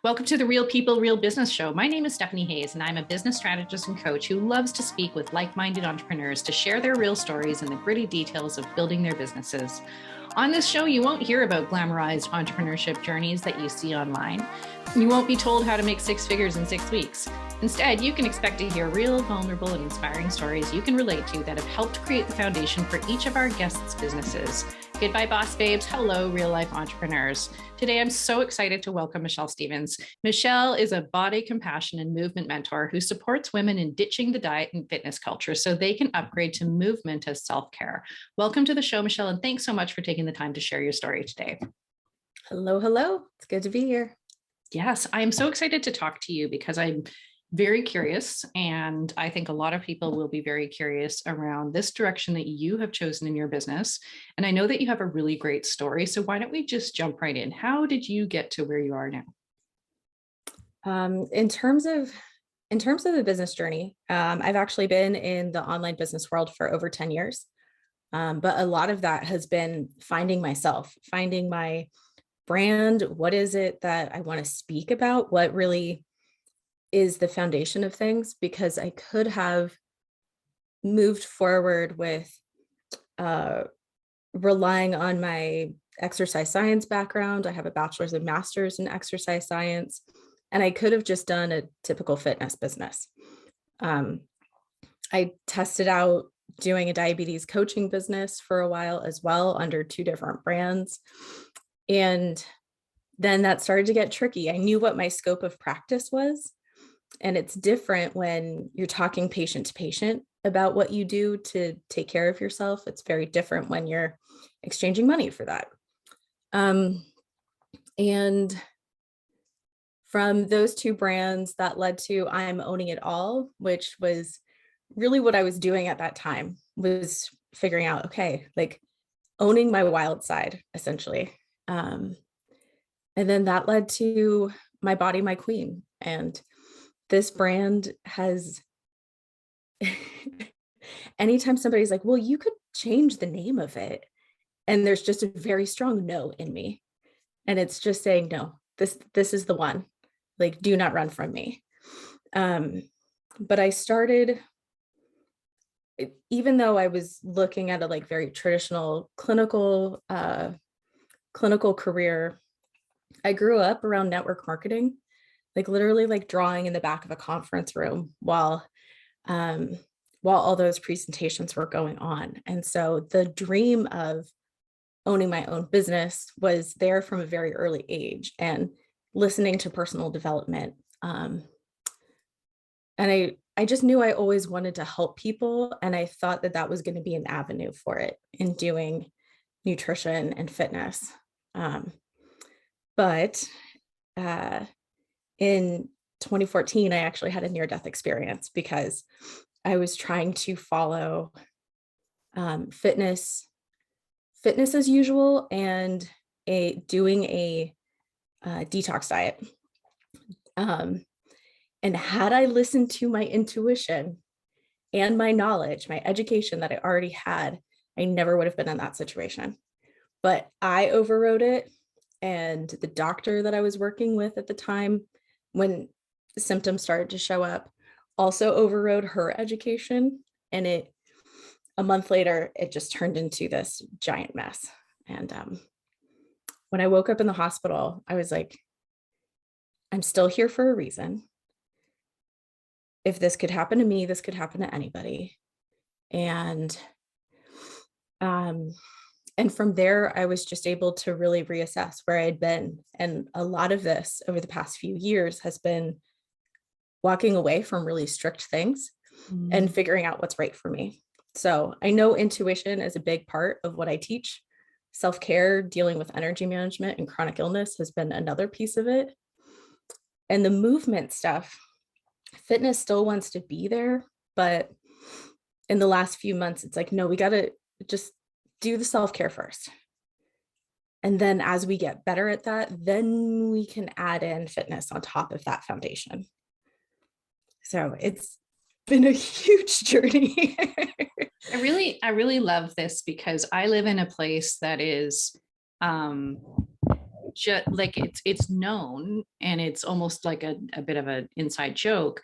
Welcome to the Real People, Real Business Show. My name is Stephanie Hayes, and I'm a business strategist and coach who loves to speak with like-minded entrepreneurs to share their real stories and the gritty details of building their businesses. On this show, you won't hear about glamorized entrepreneurship journeys that you see online. You won't be told how to make six figures in 6 weeks. Instead, you can expect to hear real, vulnerable, and inspiring stories you can relate to that have helped create the foundation for each of our guests' businesses. Goodbye, boss babes. Hello, real life entrepreneurs. Today, I'm so excited to welcome Michelle Stevens. Michelle is a body compassion and movement mentor who supports women in ditching the diet and fitness culture so they can upgrade to movement as self-care. Welcome to the show, Michelle, and thanks so much for taking the time to share your story today. Hello, hello. It's good to be here. Yes, I'm so excited to talk to you because I'm very curious, and I think a lot of people will be very curious around this direction that you have chosen in your business. And I know that you have a really great story. So why don't we just jump right in? How did you get to where you are now? In terms of the business journey, I've actually been in the online business world for over 10 years. But a lot of that has been finding myself, finding my brand. What is it that I want to speak about? What really is the foundation of things? Because I could have moved forward with relying on my exercise science background. I have a bachelor's and master's in exercise science, and I could have just done a typical fitness business. I tested out doing a diabetes coaching business for a while as well under 2 different brands. And then that started to get tricky. I knew what my scope of practice was. And it's different when you're talking patient to patient about what you do to take care of yourself. It's very different when you're exchanging money for that. And from those 2 brands, that led to I'm Owning It All, which was really what I was doing at that time, was figuring out, okay, like owning my wild side, essentially. And then that led to My Body, My Queen. And this brand has, anytime somebody's like, well, you could change the name of it. And there's just a very strong no in me. And it's just saying, no, this is the one. Like, do not run from me. But I started, even though I was looking at a like very traditional clinical career, I grew up around network marketing, like literally like drawing in the back of a conference room while all those presentations were going on. And so the dream of owning my own business was there from a very early age, and listening to personal development. And I just knew I always wanted to help people. And I thought that that was going to be an avenue for it in doing nutrition and fitness. But in 2014, I actually had a near-death experience because I was trying to follow fitness as usual and doing a detox diet. And had I listened to my intuition and my knowledge, my education that I already had, I never would have been in that situation. But I overrode it. And the doctor that I was working with at the time, when the symptoms started to show up, also overrode her education. And a month later, it just turned into this giant mess. And when I woke up in the hospital, I was like, I'm still here for a reason. If this could happen to me, this could happen to anybody. And from there, I was just able to really reassess where I'd been. And a lot of this over the past few years has been walking away from really strict things and figuring out what's right for me. So I know intuition is a big part of what I teach. Self-care, dealing with energy management and chronic illness has been another piece of it. And the movement stuff, fitness still wants to be there, but in the last few months, it's like, no, we got to just do the self-care first. And then as we get better at that, then we can add in fitness on top of that foundation. So it's been a huge journey. I really love this because I live in a place that is just like it's known, and it's almost like a bit of an inside joke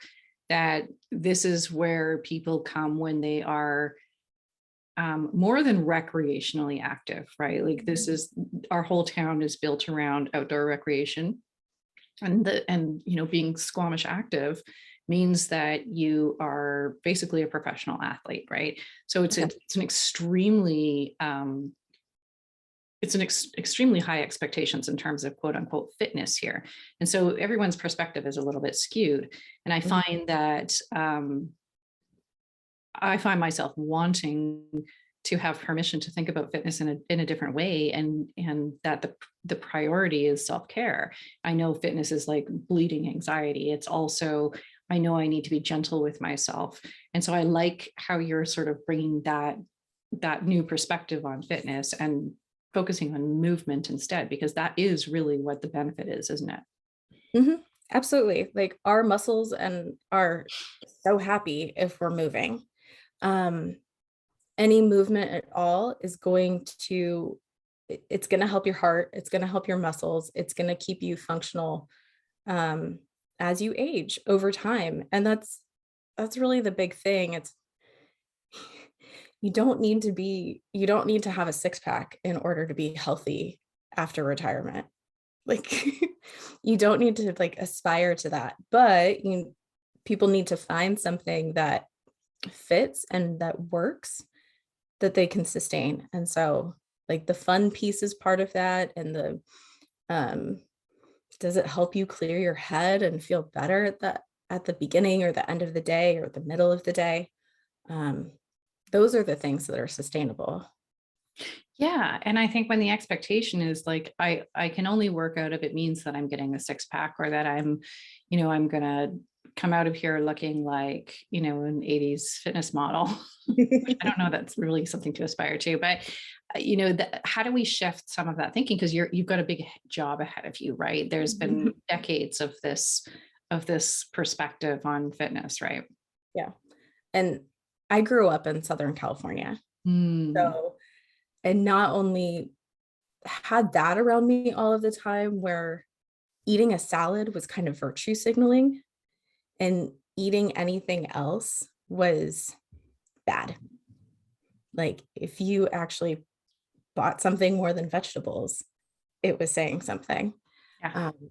that this is where people come when they are more than recreationally active, right? Like this is, our whole town is built around outdoor recreation, and being Squamish active means that you are basically a professional athlete, right? So it's Okay. it's an extremely extremely high expectations in terms of quote unquote fitness here. And so everyone's perspective is a little bit skewed. And I Mhm. find that I find myself wanting to have permission to think about fitness in a different way, and that the priority is self-care. I know fitness is like bleeding anxiety. It's also, I know I need to be gentle with myself. And so I like how you're sort of bringing that new perspective on fitness and focusing on movement instead, because that is really what the benefit is, isn't it? Mhm. Absolutely. Like our muscles and are so happy if we're moving. Um, any movement at all is going to it's going to help your heart, it's going to help your muscles, it's going to keep you functional um as you age over time. And that's really the big thing. It's you don't need to have a six pack in order to be healthy after retirement. Like you don't need to like aspire to that, but people need to find something that fits and that works that they can sustain. And so like the fun piece is part of that, and the um does it help you clear your head and feel better at the beginning or the end of the day or the middle of the day? Um those are the things that are sustainable. Yeah. And I think when the expectation is like, I can only work out if it means that I'm getting a six pack, or that I'm gonna come out of here looking like, an 80s fitness model. Which I don't know, that's really something to aspire to, but how do we shift some of that thinking? Because you've got a big job ahead of you, right? There's been decades of this perspective on fitness, right? Yeah. And I grew up in Southern California. Mm, So, and not only had that around me all of the time where eating a salad was kind of virtue signaling, and eating anything else was bad. Like if you actually bought something more than vegetables, it was saying something. yeah. Um,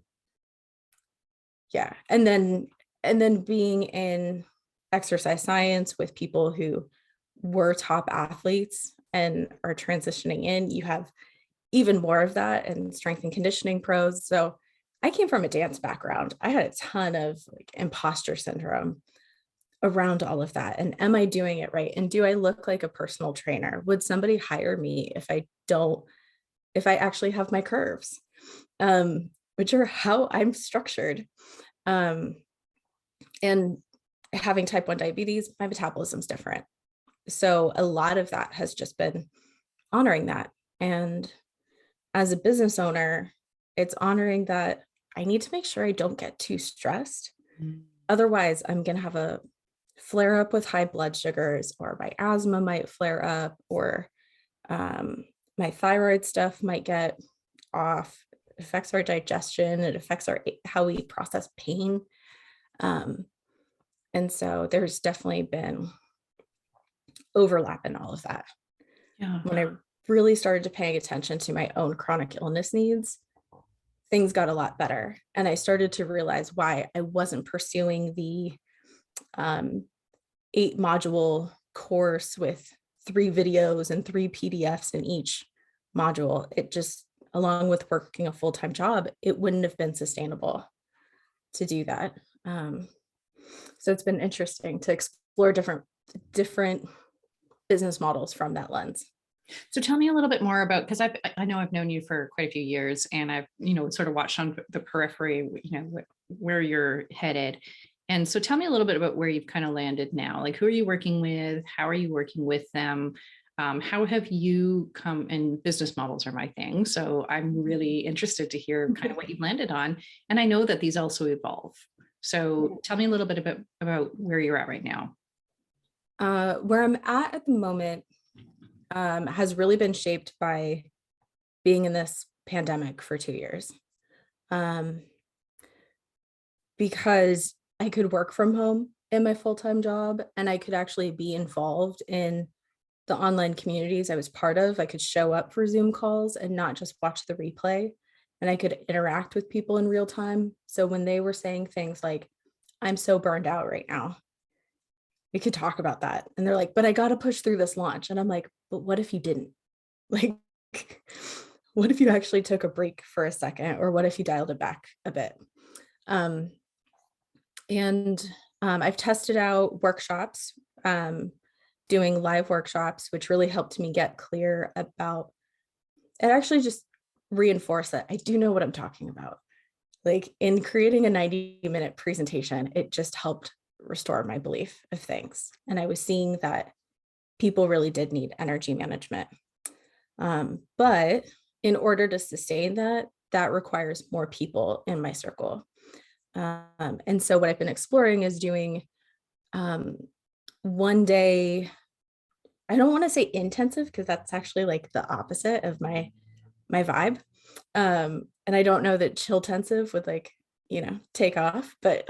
yeah. And then being in exercise science with people who were top athletes and are transitioning in, you have even more of that, and strength and conditioning pros. So I came from a dance background. I had a ton of like imposter syndrome around all of that. And am I doing it right? And do I look like a personal trainer? Would somebody hire me if I actually have my curves? Which are how I'm structured. Um, and having type 1 diabetes, my metabolism's different. So a lot of that has just been honoring that. And as a business owner, it's honoring that I need to make sure I don't get too stressed. Mm. Otherwise, I'm going to have a flare up with high blood sugars, or my asthma might flare up, or um, my thyroid stuff might get off. It affects our digestion. It affects our how we process pain. Um, and so there's definitely been overlap in all of that. Yeah. When I really started to paying attention to my own chronic illness needs, things got a lot better. And I started to realize why I wasn't pursuing the um, 8 module course with 3 videos and 3 PDFs in each module. It just, along with working a full-time job, it wouldn't have been sustainable to do that. Um, so it's been interesting to explore different business models from that lens. So tell me a little bit more about, because I know I've known you for quite a few years, and I've sort of watched on the periphery, where you're headed. And so tell me a little bit about where you've kind of landed now. Like, who are you working with? How are you working with them? How have you come? And business models are my thing, so I'm really interested to hear kind of what you've landed on. And I know that these also evolve. So tell me a little bit about where you're at right now. Where I'm at the moment has really been shaped by being in this pandemic for 2 years. Because I could work from home in my full-time job, and I could actually be involved in the online communities I was part of. I could show up for Zoom calls and not just watch the replay, and I could interact with people in real time. So when they were saying things like, I'm so burned out right now, we could talk about that. And they're like, but I got to push through this launch. And I'm like, but what if you didn't? Like, what if you actually took a break for a second? Or what if you dialed it back a bit? I've tested out workshops, doing live workshops, which really helped me get clear about it. Actually just reinforce that I do know what I'm talking about. Like in creating a 90-minute presentation, it just helped restore my belief of things. And I was seeing that people really did need energy management. But in order to sustain that, that requires more people in my circle. And so what I've been exploring is doing one day, I don't want to say intensive because that's actually like the opposite of my vibe. And I don't know that chill-tensive would like, take off, but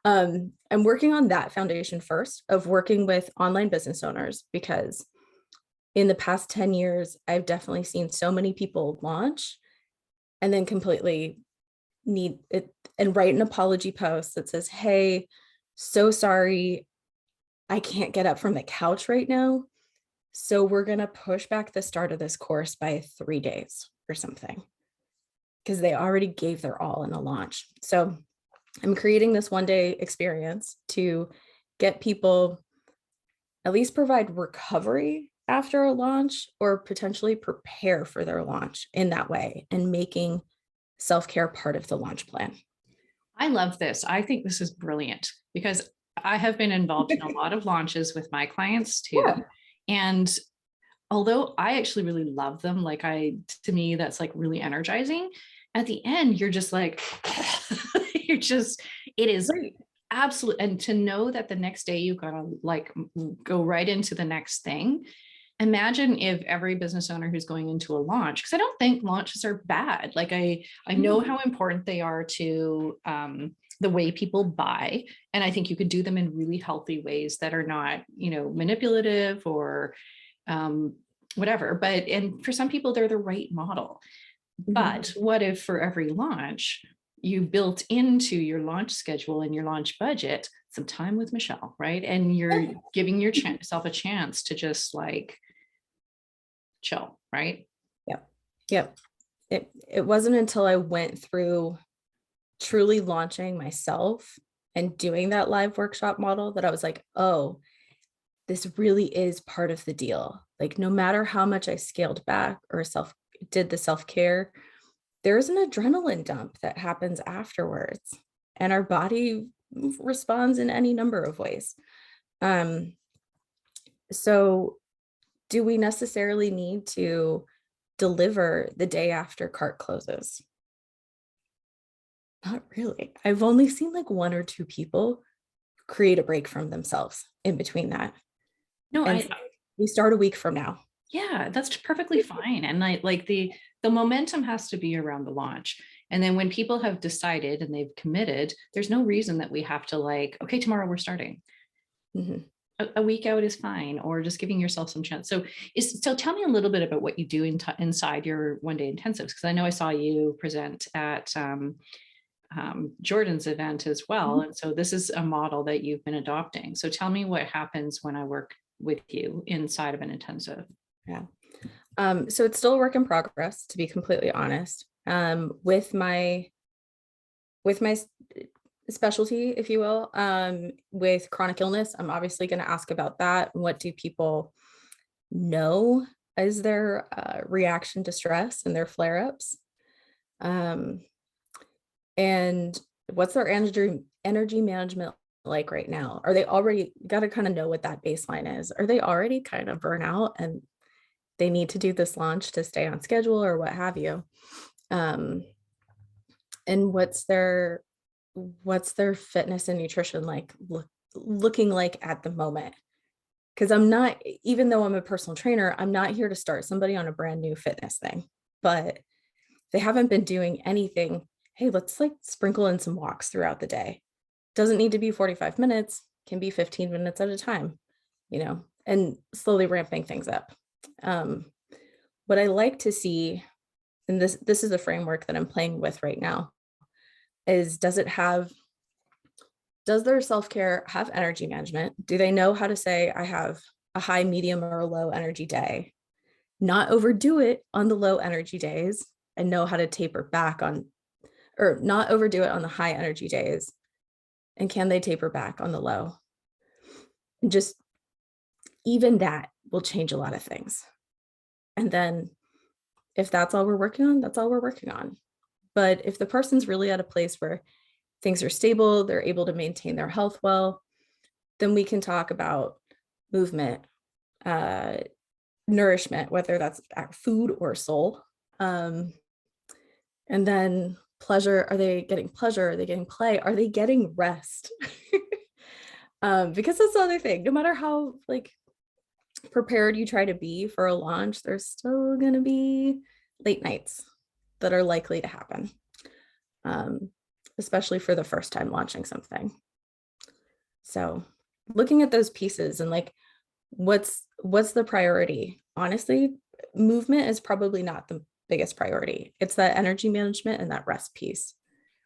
I'm working on that foundation first of working with online business owners, because in the past 10 years, I've definitely seen so many people launch and then completely need it and write an apology post that says, hey, so sorry, I can't get up from the couch right now. So we're going to push back the start of this course by 3 days or something, because they already gave their all in a launch. So I'm creating this one-day experience to get people, at least provide recovery after a launch, or potentially prepare for their launch in that way, and making self-care part of the launch plan. I love this. I think this is brilliant because I have been involved in a lot of launches with my clients too. Yeah. And although I actually really love them, to me, that's like really energizing. At the end, you're just like, it is great. Absolute. And to know that the next day you gotta like go right into the next thing. Imagine if every business owner who's going into a launch, because I don't think launches are bad. Like I know how important they are to the way people buy. And I think you could do them in really healthy ways that are not, manipulative or whatever. And for some people, they're the right model. Mm-hmm. But what if for every launch, you built into your launch schedule and your launch budget some time with Michelle, right? And you're giving yourself a chance to just like chill, right? Yep. It wasn't until I went through truly launching myself and doing that live workshop model that I was like, oh, this really is part of the deal. Like no matter how much I scaled back or did the self-care, there's an adrenaline dump that happens afterwards, and our body responds in any number of ways. So do we necessarily need to deliver the day after cart closes? Not really. I've only seen like 1 or 2 people create a break from themselves in between that. No, we start a week from now. Yeah, that's perfectly fine. And like the momentum has to be around the launch. And then when people have decided and they've committed, there's no reason that we have to like, okay, tomorrow we're starting. Mm-hmm. A week out is fine, or just giving yourself some chance. So tell me a little bit about what you do inside your one-day intensives, because I know I saw you present at Jordan's event as well. Mm-hmm. And so this is a model that you've been adopting. So tell me what happens when I work with you inside of an intensive. Yeah. So it's still a work in progress, to be completely honest. With my specialty, if you will, with chronic illness, I'm obviously going to ask about that. What do people know as their reaction to stress and their flare-ups? And what's their energy management like right now? Are they already, got to kind of know what that baseline is? Are they already kind of burnt out and they need to do this launch to stay on schedule or what have you? And what's their fitness and nutrition like looking like at the moment? Because I'm not, even though I'm a personal trainer, I'm not here to start somebody on a brand new fitness thing, but they haven't been doing anything. Hey, let's like sprinkle in some walks throughout the day. Doesn't need to be 45 minutes, can be 15 minutes at a time, and slowly ramping things up. What I like to see, and this is a framework that I'm playing with right now, is does their self-care have energy management? Do they know how to say, I have a high, medium, or a low energy day? Not overdo it on the low energy days, and know how to taper back on, or not overdo it on the high energy days. And can they taper back on the low? And just even that will change a lot of things. And then if that's all we're working on, that's all we're working on. But if the person's really at a place where things are stable, they're able to maintain their health well, then we can talk about movement, nourishment, whether that's food or soul. And then pleasure, are they getting pleasure? Are they getting play? Are they getting rest? Because that's the other thing, no matter how like prepared you try to be for a launch, there's still going to be late nights that are likely to happen, especially for the first time launching something. So looking at those pieces and like, what's the priority? Honestly, movement is probably not the biggest priority. It's that energy management and that rest piece.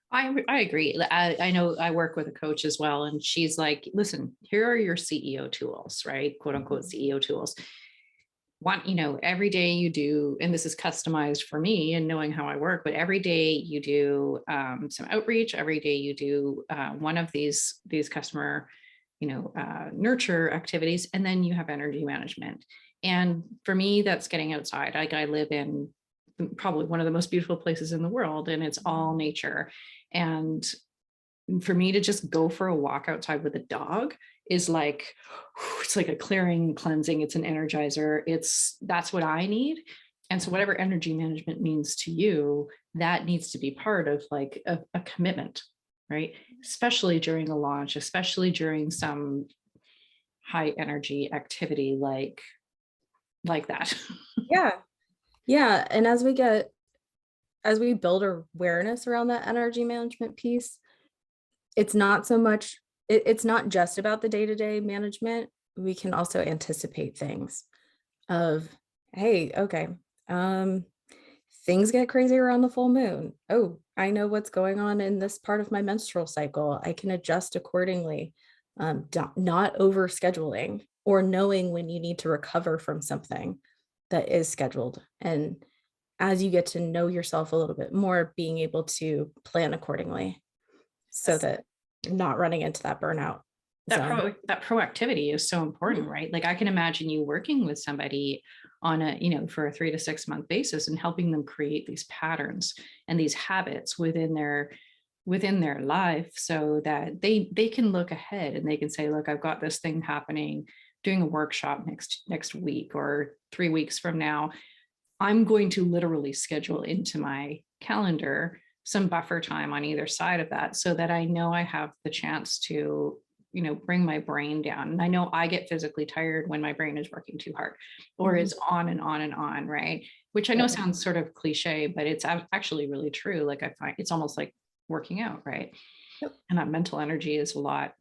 I agree. I know I work with a coach as well, and she's like, listen, here are your CEO tools, right? Quote unquote CEO tools. Every day you do, and this is customized for me and knowing how I work, but every day you do some outreach, every day you do one of these customer, nurture activities, and then you have energy management. And for me, that's getting outside. Like I live in probably one of the most beautiful places in the world, and it's all nature. And for me to just go for a walk outside with a dog is like, it's like a clearing, cleansing. It's an energizer. That's what I need. And so whatever energy management means to you, that needs to be part of like a commitment, right? Especially during a launch, especially during some high energy activity like that. Yeah. Yeah. And as we build awareness around that energy management piece, it's not so much, it's not just about the day-to-day management. We can also anticipate things of, hey, okay, things get crazy around the full moon. Oh, I know what's going on in this part of my menstrual cycle. I can adjust accordingly. Not over scheduling or knowing when you need to recover from something that is scheduled. And as you get to know yourself a little bit more, being able to plan accordingly so that you're not running into that burnout. That proactivity is so important, right? Like I can imagine you working with somebody on for a 3 to 6 month basis and helping them create these patterns and these habits within their life so that they can look ahead and they can say, look, I've got this thing happening, doing a workshop next week or 3 weeks from now. I'm going to literally schedule into my calendar some buffer time on either side of that so that I know I have the chance to, bring my brain down. And I know I get physically tired when my brain is working too hard or is on and on and on, right? Which I know sounds sort of cliche, but it's actually really true. Like I find it's almost like working out, right? Yep. And that mental energy is a lot.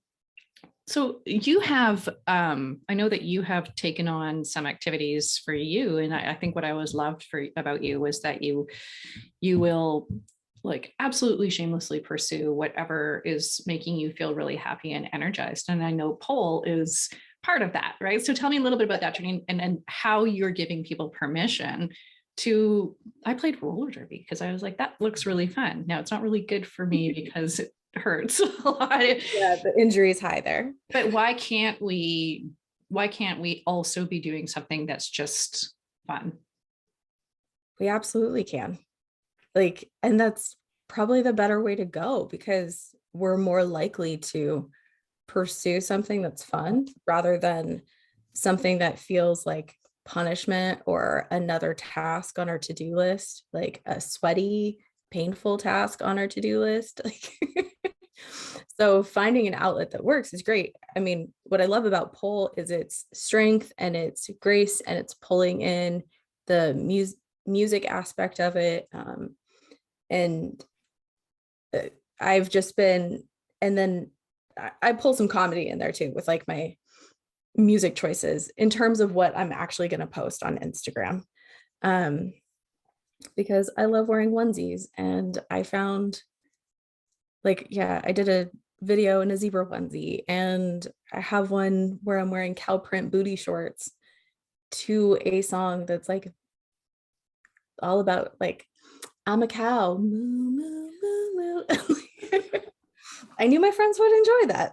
So you have, I know that you have taken on some activities for you. And I think what I always loved about you was that you will like absolutely shamelessly pursue whatever is making you feel really happy and energized. And I know pole is part of that, right? So tell me a little bit about that journey and how you're giving people permission to, I played roller derby because I was like, that looks really fun. Now it's not really good for me because it hurts a lot. Yeah, the injury is high there. But why can't we also be doing something that's just fun? We absolutely can. Like, and that's probably the better way to go because we're more likely to pursue something that's fun rather than something that feels like punishment or another task on our to-do list, like a sweaty, painful task on our to-do list. Like, so finding an outlet that works is great. I mean, what I love about pole is its strength and its grace and it's pulling in the music aspect of it. And I've just been, and then I pull some comedy in there too with like my music choices in terms of what I'm actually going to post on Instagram. Um, because I love wearing onesies, and I found like, yeah, I did a video in a zebra onesie, and I have one where I'm wearing cow print booty shorts to a song that's like all about like, I'm a cow. Moo, moo, moo, moo. I knew my friends would enjoy that.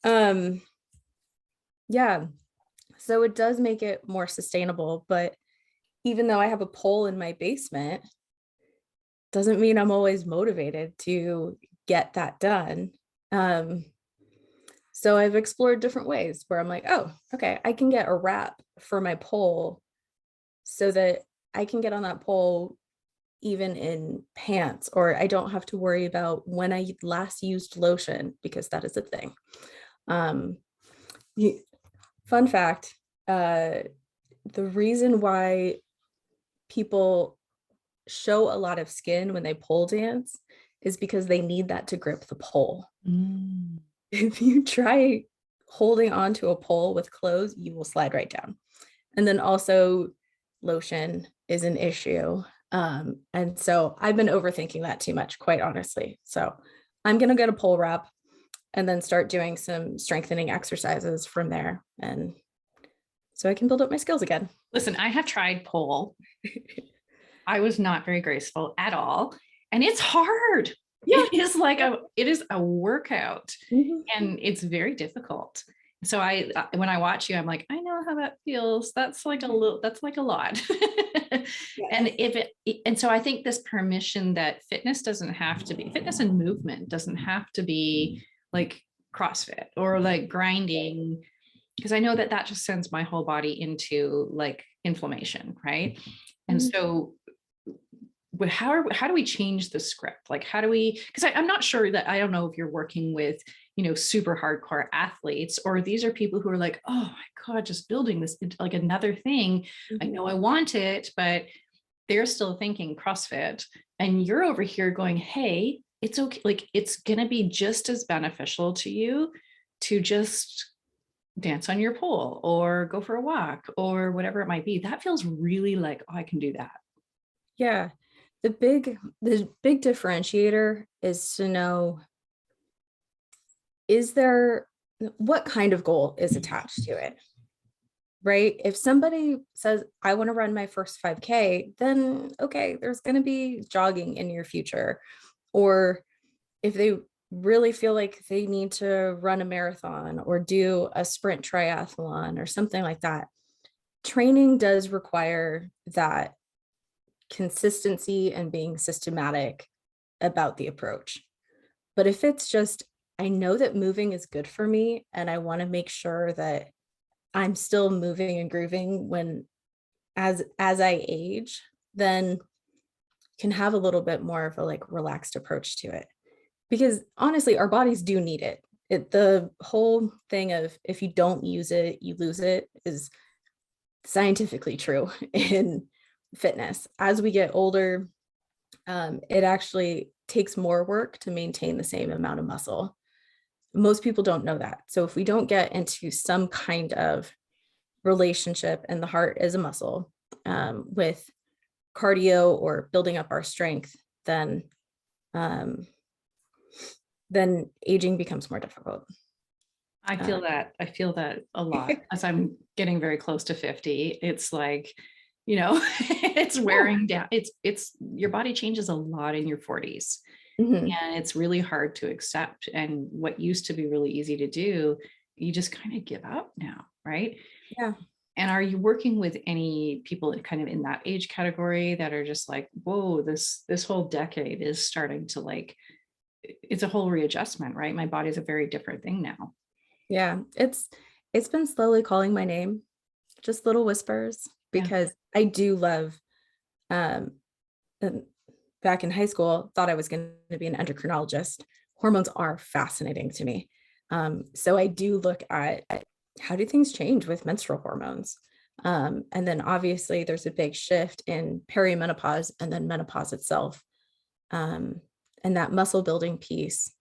Um, yeah. So it does make it more sustainable, but even though I have a pole in my basement, doesn't mean I'm always motivated to get that done. Um, so I've explored different ways where I'm like, oh, okay, I can get a wrap for my pole so that I can get on that pole even in pants, or I don't have to worry about when I last used lotion, because that is a thing. Um, Fun fact, the reason why people show a lot of skin when they pole dance is because they need that to grip the pole. Mm. If you try holding onto a pole with clothes, you will slide right down. And then also lotion is an issue. And so I've been overthinking that too much, quite honestly. So I'm going to get a pole wrap and then start doing some strengthening exercises from there. And so I can build up my skills again. Listen, I have tried pole. I was not very graceful at all. And it's hard. Yeah. It is a workout, Mhm. and it's very difficult. So when I watch you, I'm like, I know how that feels. That's like a lot. And so I think this permission that fitness and movement doesn't have to be like CrossFit or like grinding, because I know that just sends my whole body into like inflammation, right? And so how do we change the script? Like, how do we, because I'm not sure that, I don't know if you're working with, super hardcore athletes, or these are people who are like, oh my God, just building this into like another thing. I know I want it, but they're still thinking CrossFit. And you're over here going, hey, it's okay. Like, it's going to be just as beneficial to you to just dance on your pole or go for a walk or whatever it might be. That feels really like, oh, I can do that. Yeah. The big differentiator is to know, what kind of goal is attached to it, right? If somebody says, I want to run my first 5K, then okay, there's going to be jogging in your future. Or if they really feel like they need to run a marathon or do a sprint triathlon or something like that, training does require that consistency and being systematic about the approach. But if it's just, I know that moving is good for me, and I want to make sure that I'm still moving and grooving as I age, then can have a little bit more of a like relaxed approach to it. Because honestly, our bodies do need it. The whole thing of if you don't use it, you lose it is scientifically true in fitness. As we get older, it actually takes more work to maintain the same amount of muscle. Most people don't know that. So if we don't get into some kind of relationship, and the heart is a muscle, with cardio or building up our strength, um, then aging becomes more difficult. I feel that a lot as I'm getting very close to 50. It's like, it's wearing down. It's your body changes a lot in your 40s. Mm-hmm. And it's really hard to accept. And what used to be really easy to do, you just kind of give up now, right? Yeah. And are you working with any people kind of in that age category that are just like, whoa, this whole decade is starting to like, it's a whole readjustment, right? My body's a very different thing now. Yeah. It's been slowly calling my name, just little whispers, Yeah. because I do love, um, back in high school, thought I was going to be an endocrinologist. Hormones are fascinating to me. So I do look at how do things change with menstrual hormones. And then obviously there's a big shift in perimenopause and then menopause itself. And that muscle building piece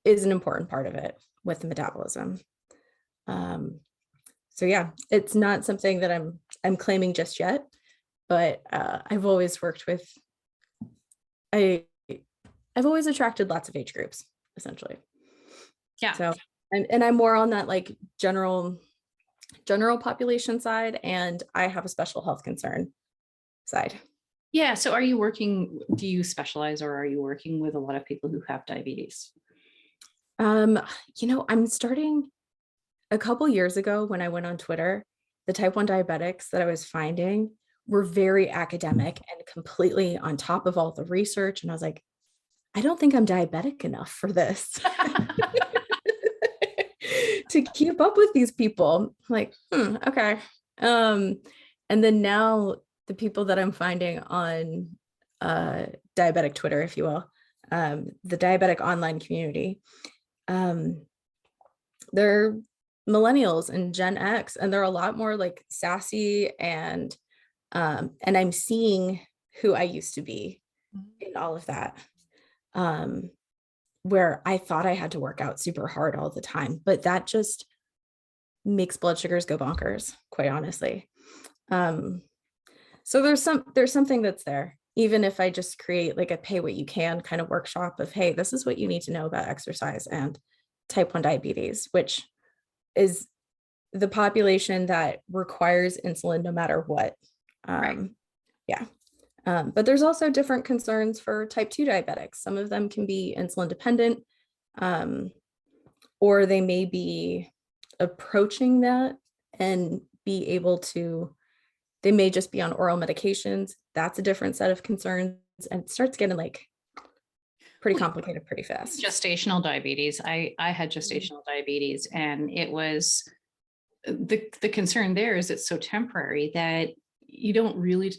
is an important part of it with the metabolism. So yeah, it's not something that I'm claiming just yet, but I've always worked with, I've always attracted lots of age groups, essentially. Yeah. So, and I'm more on that like general population side, and I have a special health concern side. Yeah. So do you specialize, or are you working with a lot of people who have diabetes? I'm starting a couple years ago when I went on Twitter, the type 1 diabetics that I was finding were very academic and completely on top of all the research. And I was like, I don't think I'm diabetic enough for this to keep up with these people. I'm like, okay. And then now the people that I'm finding on diabetic Twitter, if you will, the diabetic online community, they're millennials and Gen X, and they're a lot more like sassy, and I'm seeing who I used to be in all of that. Where I thought I had to work out super hard all the time, but that just makes blood sugars go bonkers, quite honestly. So there's something that's there, even if I just create like a pay what you can kind of workshop of, hey, this is what you need to know about exercise and type 1 diabetes, which is the population that requires insulin no matter what. Right. Yeah. But there's also different concerns for type 2 diabetics. Some of them can be insulin dependent, or they may be approaching that and be able to, they may just be on oral medications. That's a different set of concerns, and it starts getting like pretty complicated pretty fast. Gestational diabetes. I had gestational diabetes, and it was the concern there is it's so temporary that you don't really you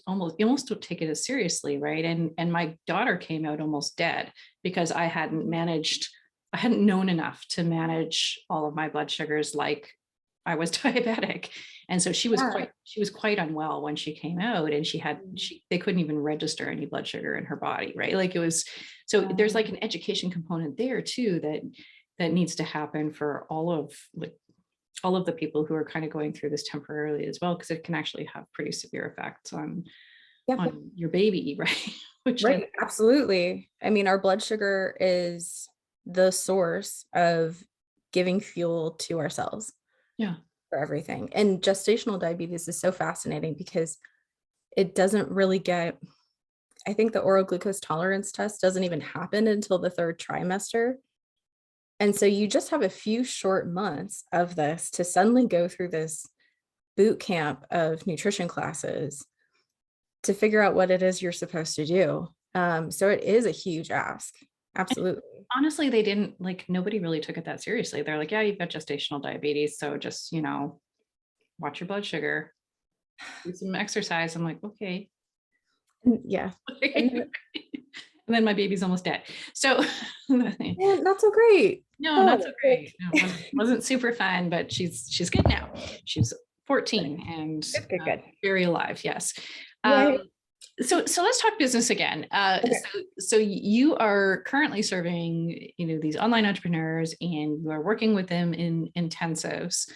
almost don't take it as seriously, right? And my daughter came out almost dead because I hadn't known enough to manage all of my blood sugars like I was diabetic. And so she was quite unwell when she came out, and they couldn't even register any blood sugar in her body, right? Like it was, so there's like an education component there too that needs to happen for all of the people who are kind of going through this temporarily as well, because it can actually have pretty severe effects on your baby, right? Right, absolutely. I mean, our blood sugar is the source of giving fuel to our cells. Yeah. For everything. And gestational diabetes is so fascinating because it doesn't really get, I think the oral glucose tolerance test doesn't even happen until the 3rd trimester. And so you just have a few short months of this to suddenly go through this boot camp of nutrition classes to figure out what it is you're supposed to do. So it is a huge ask. Absolutely. And honestly, they didn't, like, nobody really took it that seriously. They're like, yeah, you've got gestational diabetes, so just, watch your blood sugar, do some exercise. I'm like, okay. Yeah. And then my baby's almost dead. So not so great. No, not so great. No, wasn't super fun, but she's good now. She's 14 and good. Very alive. Yes. Right. So let's talk business again. Okay. So you are currently serving, these online entrepreneurs, and you are working with them in intensives,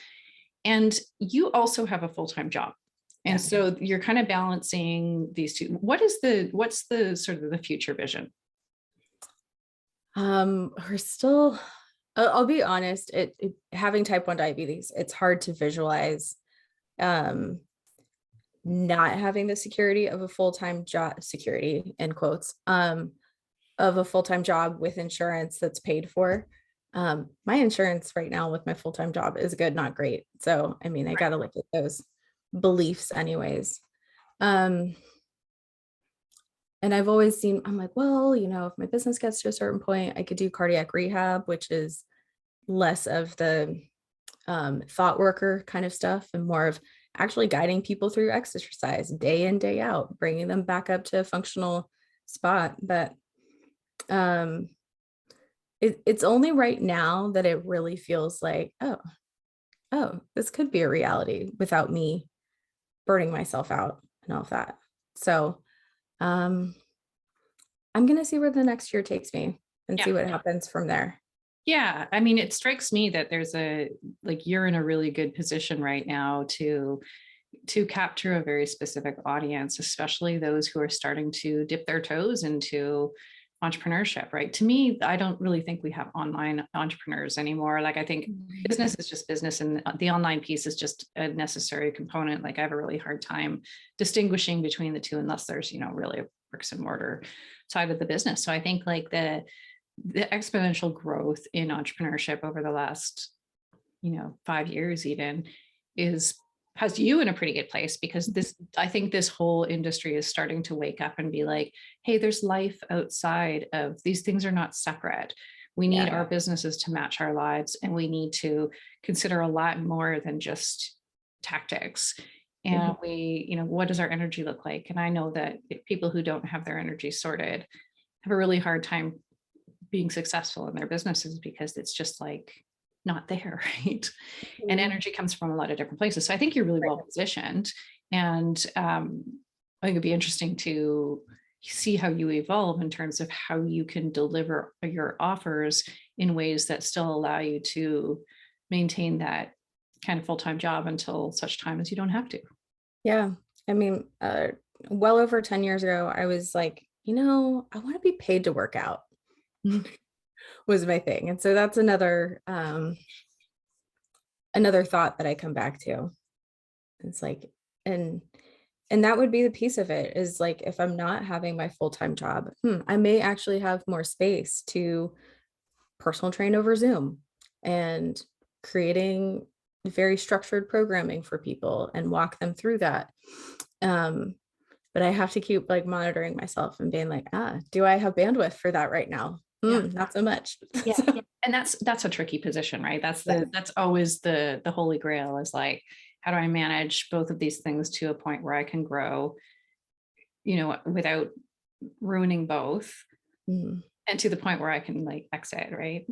and you also have a full-time job. And so you're kind of balancing these two. What's the sort of the future vision? We're still, I'll be honest, having type 1 diabetes, it's hard to visualize not having the security of a full-time job, security in quotes, of a full-time job with insurance that's paid for. My insurance right now with my full-time job is good, not great. So, I mean, I got to look at those beliefs anyways. And I've always seen, I'm like, well, if my business gets to a certain point, I could do cardiac rehab, which is less of the thought worker kind of stuff and more of actually guiding people through exercise day in, day out, bringing them back up to a functional spot. But it's only right now that it really feels like, oh, this could be a reality without me burning myself out and all of that. So I'm going to see where the next year takes me and Yeah. see what happens from there. Yeah. I mean, it strikes me that there's you're in a really good position right now to capture a very specific audience, especially those who are starting to dip their toes into entrepreneurship, right? To me, I don't really think we have online entrepreneurs anymore. Like, I think business is just business, and the online piece is just a necessary component. Like, I have a really hard time distinguishing between the two unless there's, really a bricks and mortar side of the business. So I think like the exponential growth in entrepreneurship over the last 5 years even has you in a pretty good place, because I think this whole industry is starting to wake up and be like, hey, there's life outside of these things, are not separate. We need our businesses to match our lives, and we need to consider a lot more than just tactics. And we, what does our energy look like? And I know that people who don't have their energy sorted have a really hard time being successful in their businesses, because it's just like not there, right? And energy comes from a lot of different places. So I think you're really well positioned. And I think it'd be interesting to see how you evolve in terms of how you can deliver your offers in ways that still allow you to maintain that kind of full-time job until such time as you don't have to. Yeah. I mean, well over 10 years ago, I was like, I want to be paid to work out. Was my thing. And so that's another thought that I come back to. It's like, and that would be the piece of it, is like, if I'm not having my full-time job, I may actually have more space to personal train over Zoom and creating very structured programming for people and walk them through that. But I have to keep like monitoring myself and being like, do I have bandwidth for that right now? Not so much. Yeah. And that's a tricky position, right? That's always the holy grail, is like, how do I manage both of these things to a point where I can grow, without ruining both, and to the point where I can like exit, right?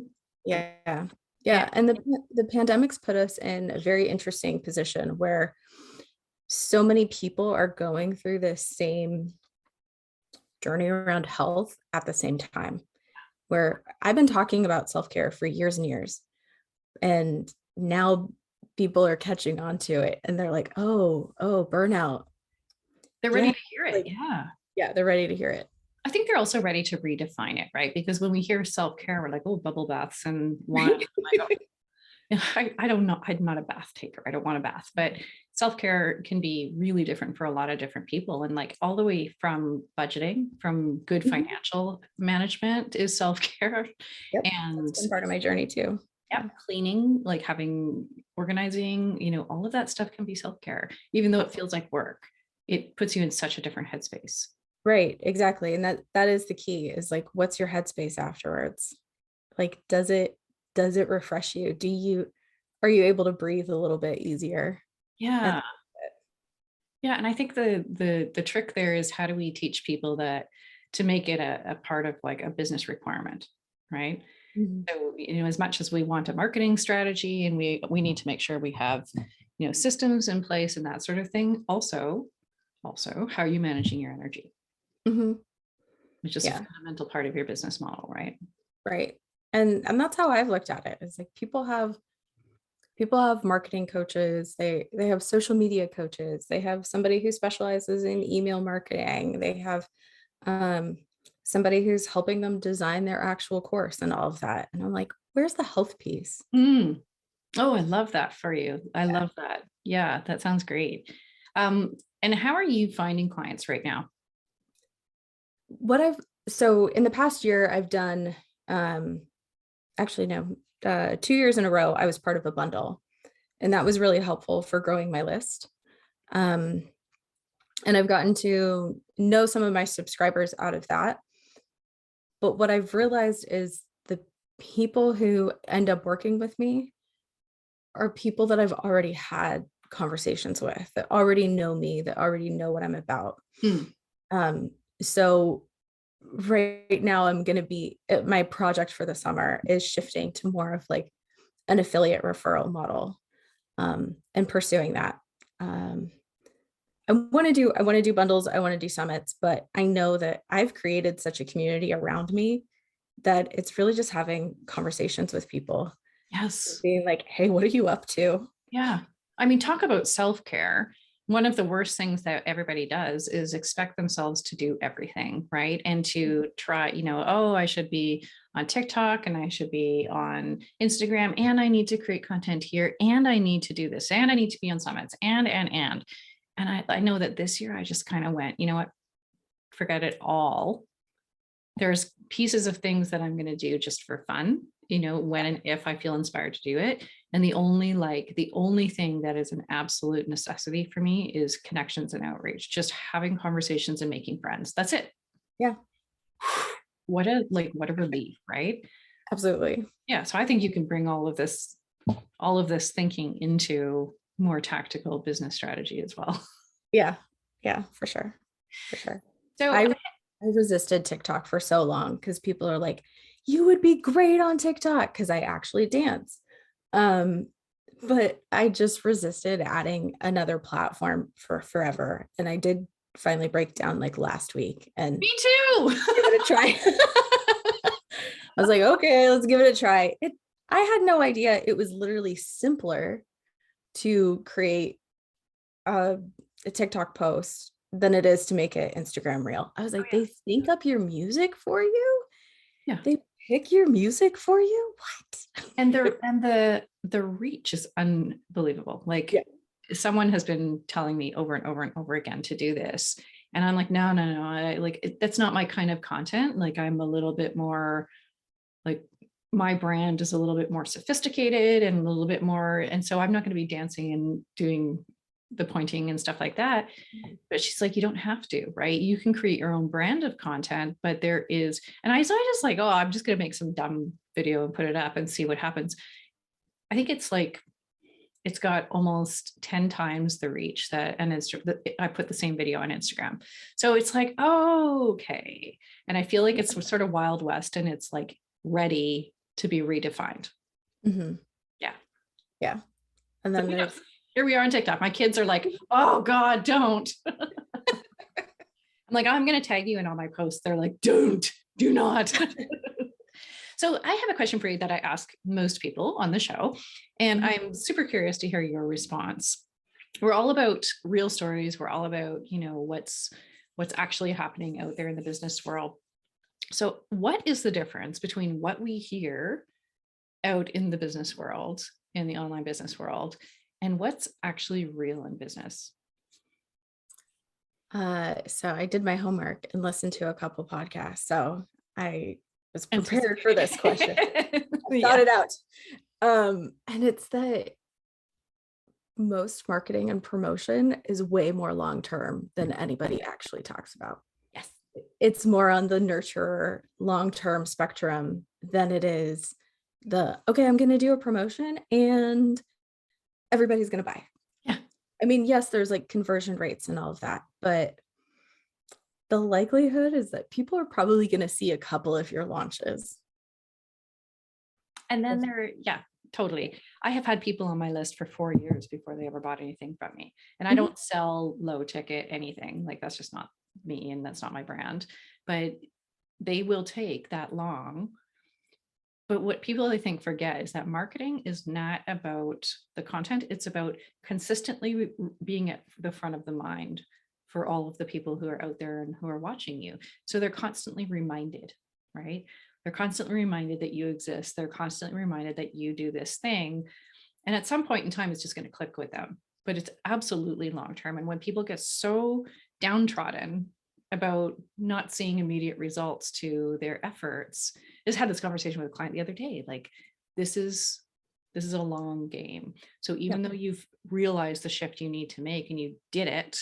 Yeah. And the pandemic's put us in a very interesting position where so many people are going through the same journey around health at the same time, where I've been talking about self-care for years and years. And now people are catching on to it, and they're like, oh, burnout. They're ready to hear it. Yeah, they're ready to hear it. I think they're also ready to redefine it, right? Because when we hear self-care, we're like, oh, bubble baths and wine. I don't know. I'm not a bath taker. I don't want a bath, but self-care can be really different for a lot of different people. And like all the way from budgeting, from good financial management is self-care. Yep, and that's been part of my journey too. Yeah, cleaning, like organizing, all of that stuff can be self-care, even though it feels like work. It puts you in such a different headspace. Right, exactly. And that is the key, is like, what's your headspace afterwards? Like, does it refresh you? Are you able to breathe a little bit easier? Yeah. And I think the trick there is, how do we teach people that to make it a part of like a business requirement, right? So, as much as we want a marketing strategy, and we need to make sure we have, systems in place and that sort of thing. Also, how are you managing your energy? Which is a fundamental part of your business model, right? Right. And that's how I've looked at it. It's like, people have marketing coaches, they have social media coaches, they have somebody who specializes in email marketing, they have somebody who's helping them design their actual course and all of that. And I'm like, where's the health piece? Oh, I love that for you. I love that. Yeah, that sounds great. And how are you finding clients right now? So in the past year, I've done, actually no, 2 years in a row, I was part of a bundle, and that was really helpful for growing my list. And I've gotten to know some of my subscribers out of that. But what I've realized is the people who end up working with me are people that I've already had conversations with, that already know me, that already know what I'm about. So right now I'm going to be, my project for the summer is shifting to more of like an affiliate referral model, and pursuing that. want to do bundles, I want to do summits, but I know that I've created such a community around me that it's really just having conversations with people, Yes. being like, hey, what are you up to? Yeah. I mean, talk about self-care. One of the worst things that everybody does is expect themselves to do everything, right? And to try, oh, I should be on TikTok and I should be on Instagram and I need to create content here and I need to do this and I need to be on summits and. And I know that this year I just kind of went, you know what, forget it all. There's pieces of things that I'm going to do just for fun, when and if I feel inspired to do it. And the only thing that is an absolute necessity for me is connections and outreach, just having conversations and making friends. That's it. Yeah. What a relief, right? Absolutely. Yeah. So I think you can bring all of this thinking into more tactical business strategy as well. Yeah. Yeah, for sure. For sure. So I resisted TikTok for so long because people are like, you would be great on TikTok because I actually dance. But I just resisted adding another platform for forever. And I did finally break down like last week and me too. give it a try. I was like, okay, let's give it a try. I had no idea it was literally simpler to create a TikTok post than it is to make an Instagram reel. I was like, they sync up your music for you? Yeah. They pick your music for you? What? And the reach is unbelievable. Like someone has been telling me over and over and over again to do this. And I'm like, no. That's not my kind of content. Like I'm a little bit more like my brand is a little bit more sophisticated and a little bit more. And so I'm not going to be dancing and doing the pointing and stuff like that. But she's like, you don't have to, right? You can create your own brand of content, but there is, and I just like, oh, I'm just going to make some dumb video and put it up and see what happens. I think it's got almost 10 times the reach that I put the same video on Instagram. So it's like, oh, okay. And I feel like it's sort of Wild West and it's like ready to be redefined. Mm-hmm. Yeah. Yeah. And then so here we are on TikTok. My kids are like, oh God, don't. I'm like, I'm going to tag you in all my posts. They're like, do not. So I have a question for you that I ask most people on the show, and I'm super curious to hear your response. We're all about real stories. We're all about, what's actually happening out there in the business world. So what is the difference between what we hear out in the business world, in the online business world, and what's actually real in business? So I did my homework and listened to a couple podcasts. So I was prepared for this question. I thought it out. And it's that most marketing and promotion is way more long-term than anybody actually talks about. Yes. It's more on the nurture long-term spectrum than it is okay, I'm going to do a promotion and everybody's going to buy. Yeah. I mean, yes, there's like conversion rates and all of that, but the likelihood is that people are probably going to see a couple of your launches. And then totally. I have had people on my list for 4 years before they ever bought anything from me. And I don't sell low ticket anything. Like that's just not me and that's not my brand. But they will take that long. But what people, I think, forget is that marketing is not about the content. It's about consistently being at the front of the mind for all of the people who are out there and who are watching you. So they're constantly reminded, right? They're constantly reminded that you exist. They're constantly reminded that you do this thing. And at some point in time, it's just going to click with them. But it's absolutely long-term. And when people get so downtrodden about not seeing immediate results to their efforts, I just had this conversation with a client the other day. Like, this is a long game. So even though you've realized the shift you need to make and you did it,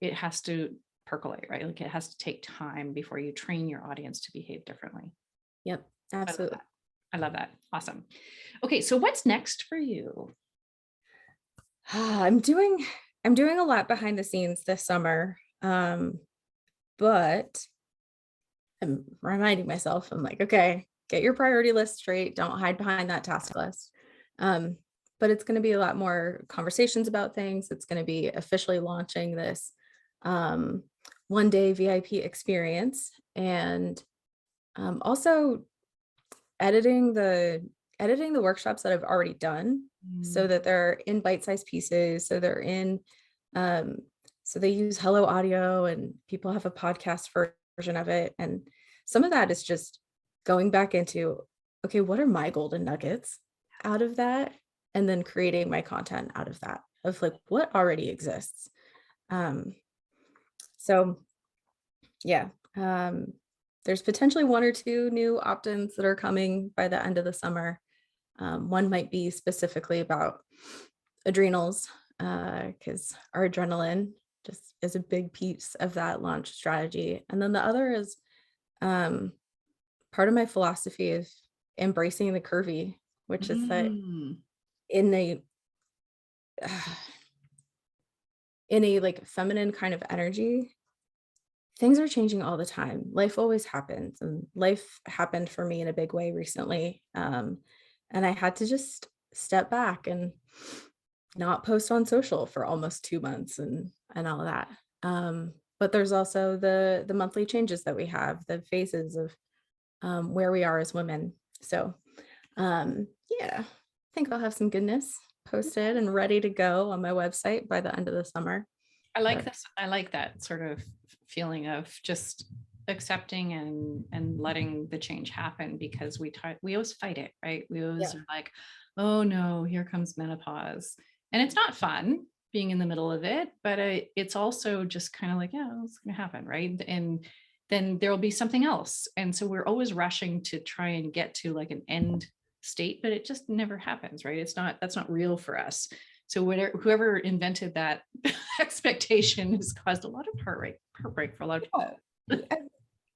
it has to percolate, right? Like it has to take time before you train your audience to behave differently. Yep, absolutely. I love that. Awesome. Okay, so what's next for you? I'm doing a lot behind the scenes this summer. But I'm reminding myself, I'm like, okay, get your priority list straight. Don't hide behind that task list. but it's going to be a lot more conversations about things. It's going to be officially launching this 1-day VIP experience, and also editing the workshops that I've already done so that they're in bite-sized pieces. So they're in, so they use Hello Audio, and people have a podcast version of it. And some of that is just going back into, okay, what are my golden nuggets out of that? And then creating my content out of that, of like what already exists. So yeah, there's potentially 1 or 2 new opt-ins that are coming by the end of the summer. One might be specifically about adrenals, because our adrenaline just is a big piece of that launch strategy. And then the other is part of my philosophy of embracing the curvy, which is that in a like feminine kind of energy, things are changing all the time. Life always happens, and life happened for me in a big way recently. And I had to just step back and not post on social for almost 2 months and all of that. But there's also the monthly changes that we have, the phases of where we are as women. So yeah, I think I'll have some goodness posted and ready to go on my website by the end of the summer. I like this. I like that sort of feeling of just accepting and letting the change happen, because we always fight it, right? We always are like, oh no, here comes menopause. And it's not fun being in the middle of it, but it's also just kind of like, yeah, it's going to happen, right? And then there'll be something else. And so we're always rushing to try and get to like an end state, but it just never happens, right? That's not real for us. So whoever invented that expectation has caused a lot of heartbreak for a lot of people.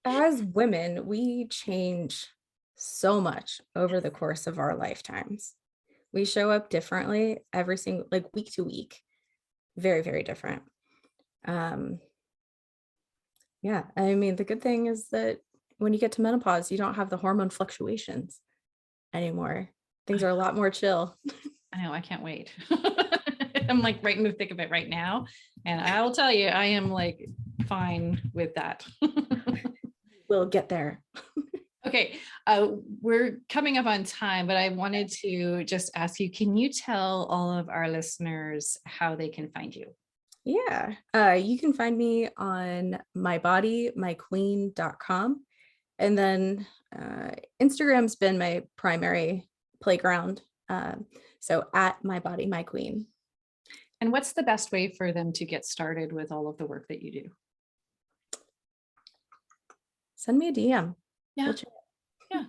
As women, we change so much over the course of our lifetimes. We show up differently every single, like week to week, very, very different. Yeah, I mean, the good thing is that when you get to menopause, you don't have the hormone fluctuations anymore. Things are a lot more chill. I know, I can't wait. I'm like right in the thick of it right now. And I'll tell you, I am like fine with that. We'll get there. Okay, we're coming up on time, but I wanted to just ask you, can you tell all of our listeners how they can find you? Yeah, you can find me on mybodymyqueen.com. And then Instagram's been my primary playground. So at mybodymyqueen. And what's the best way for them to get started with all of the work that you do? Send me a DM. Yeah. Yeah.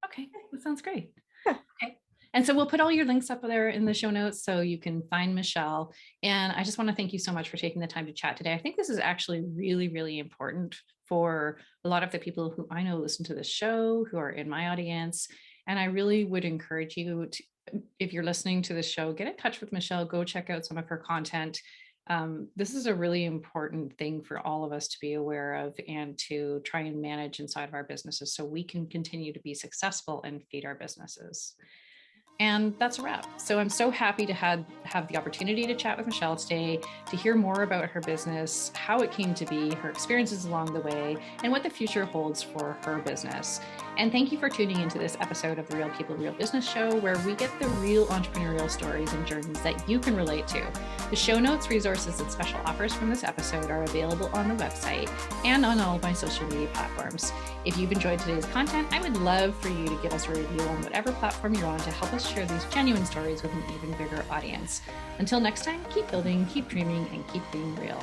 Okay. That sounds great. Yeah. Okay. And so we'll put all your links up there in the show notes so you can find Michelle. And I just want to thank you so much for taking the time to chat today. I think this is actually really, really important for a lot of the people who I know listen to this show, who are in my audience. And I really would encourage you to, if you're listening to the show, get in touch with Michelle, go check out some of her content. This is a really important thing for all of us to be aware of and to try and manage inside of our businesses so we can continue to be successful and feed our businesses. And that's a wrap. So I'm so happy to have the opportunity to chat with Michelle today, to hear more about her business, how it came to be, her experiences along the way, and what the future holds for her business. And thank you for tuning into this episode of the Real People, Real Business Show, where we get the real entrepreneurial stories and journeys that you can relate to. The show notes, resources, and special offers from this episode are available on the website and on all of my social media platforms. If you've enjoyed today's content, I would love for you to give us a review on whatever platform you're on to help us share these genuine stories with an even bigger audience. Until next time, keep building, keep dreaming, and keep being real.